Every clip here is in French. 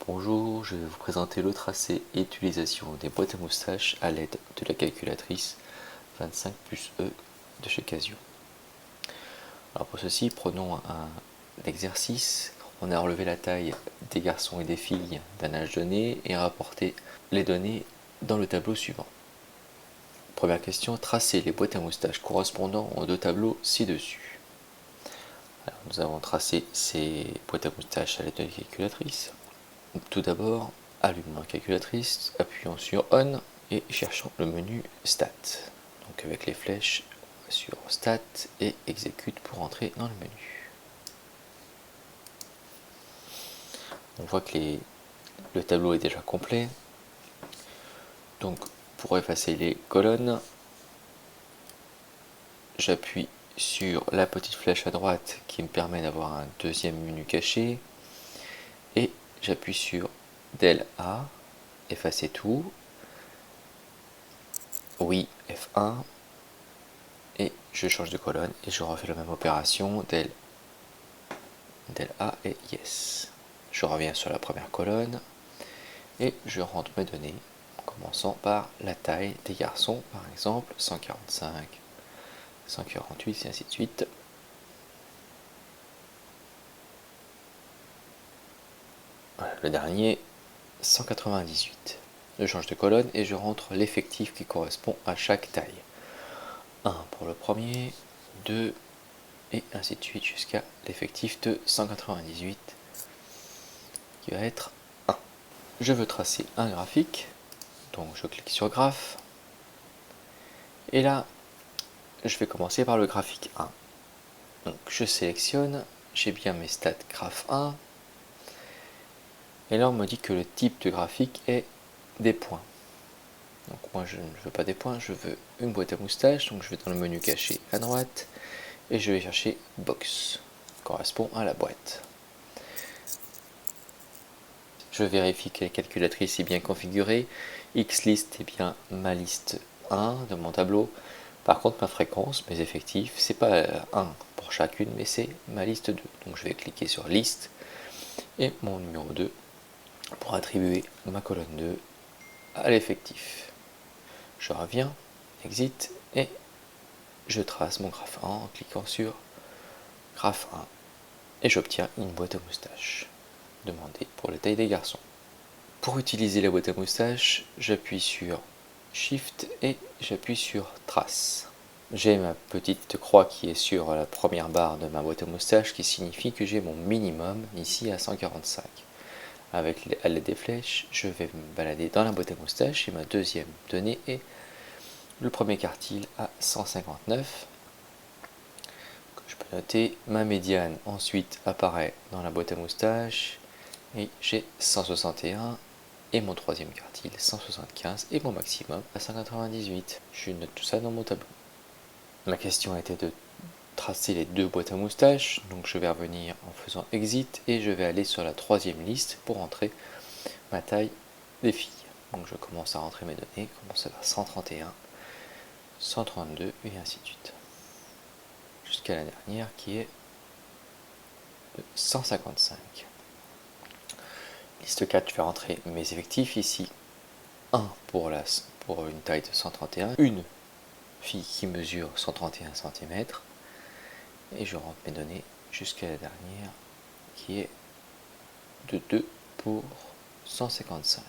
Bonjour, je vais vous présenter le tracé et l'utilisation des boîtes à moustaches à l'aide de la calculatrice 25 plus E de chez Casio. Alors pour ceci, prenons un exercice. On a relevé la taille des garçons et des filles d'un âge donné et rapporté les données dans le tableau suivant. Première question, tracer les boîtes à moustaches correspondant aux deux tableaux ci-dessus. Alors, nous avons tracé ces boîtes à moustaches à l'aide de la calculatrice. Tout d'abord, allumons la calculatrice, appuyons sur On et cherchons le menu Stat. Donc avec les flèches sur Stat et Exécute pour entrer dans le menu. On voit que le tableau est déjà complet. Donc pour effacer les colonnes, j'appuie sur la petite flèche à droite qui me permet d'avoir un deuxième menu caché et j'appuie sur Del A, effacer tout. Oui, F1, et je change de colonne et je refais la même opération del A et Yes. Je reviens sur la première colonne et je rentre mes données en commençant par la taille des garçons, par exemple 145, 148 et ainsi de suite. Voilà, le dernier 198. Je change de colonne et je rentre l'effectif qui correspond à chaque taille. 1 pour le premier, 2 et ainsi de suite jusqu'à l'effectif de 198 qui va être 1. Je veux tracer un graphique, donc je clique sur graphe et là je vais commencer par le graphique 1. Donc je sélectionne, j'ai bien mes stats graph 1 et là on me dit que le type de graphique est des points. Donc moi je ne veux pas des points, je veux une boîte à moustaches, donc je vais dans le menu caché à droite et je vais chercher box, correspond à la boîte. Je vérifie que la calculatrice est bien configurée, xlist est bien ma liste 1 de mon tableau. Par contre ma fréquence, mes effectifs, c'est pas 1 pour chacune, mais c'est ma liste 2. Donc je vais cliquer sur liste et mon numéro 2 pour attribuer ma colonne 2 à l'effectif. Je reviens, exit et je trace mon graphe 1 en cliquant sur graphe 1 et j'obtiens une boîte à moustaches demandée pour la taille des garçons. Pour utiliser la boîte à moustaches, j'appuie sur Shift et j'appuie sur Trace. J'ai ma petite croix qui est sur la première barre de ma boîte à moustaches qui signifie que j'ai mon minimum ici à 145. Avec l'aide des flèches, je vais me balader dans la boîte à moustaches et ma deuxième donnée est le premier quartile à 159. Je peux noter ma médiane ensuite apparaît dans la boîte à moustaches et j'ai 161 et mon troisième quartile 175 et mon maximum à 198. Je note tout ça dans mon tableau. Ma question était de tracer les deux boîtes à moustaches, donc je vais revenir en faisant exit et je vais aller sur la troisième liste pour rentrer ma taille des filles. Donc je commence à rentrer mes données, commence à 131, 132 et ainsi de suite. Jusqu'à la dernière qui est de 155. Liste 4, je vais rentrer mes effectifs ici. 1 pour une taille de 131, une fille qui mesure 131 cm et je rentre mes données jusqu'à la dernière qui est de 2 pour 155.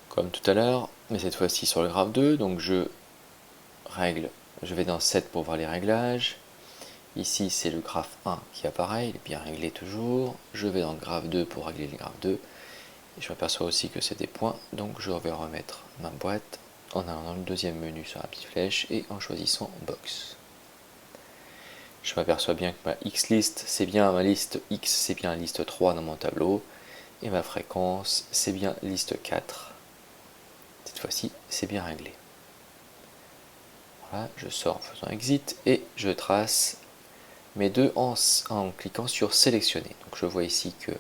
Comme tout à l'heure, mais cette fois-ci sur le graphe 2, donc je vais dans 7 pour voir les réglages. Ici c'est le graphe 1 qui apparaît, il est bien réglé toujours. Je vais dans le graphe 2 pour régler le graphe 2. Et je m'aperçois aussi que c'est des points, donc je vais remettre ma boîte en allant dans le deuxième menu sur la petite flèche et en choisissant box. Je m'aperçois bien que ma xlist c'est bien ma liste x, c'est bien liste 3 dans mon tableau et ma fréquence c'est bien liste 4. Cette fois-ci c'est bien réglé. Voilà, je sors en faisant exit et je trace mes deux en cliquant sur sélectionner. Donc je vois ici que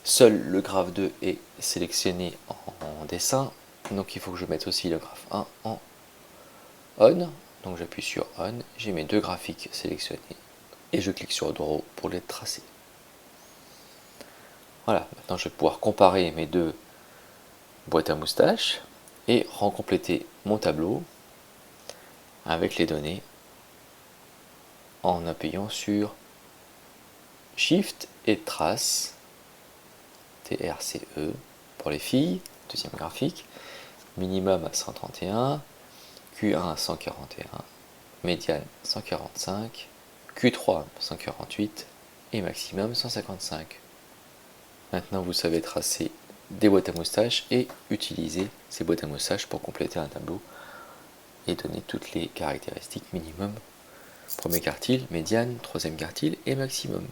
seul le graphe 2 est sélectionné en dessin, donc il faut que je mette aussi le graphe 1 en on. Donc j'appuie sur on, j'ai mes deux graphiques sélectionnés et je clique sur draw pour les tracer. Voilà, maintenant je vais pouvoir comparer mes deux boîtes à moustaches et recompléter mon tableau avec les données en appuyant sur Shift et Trace, TRCE pour les filles, deuxième graphique, minimum à 131, Q1 à 141, médiane 145, Q3 148 et maximum 155. Maintenant vous savez tracer des boîtes à moustaches et utiliser ces boîtes à moustaches pour compléter un tableau et donner toutes les caractéristiques minimum. Premier quartile, médiane, troisième quartile et maximum.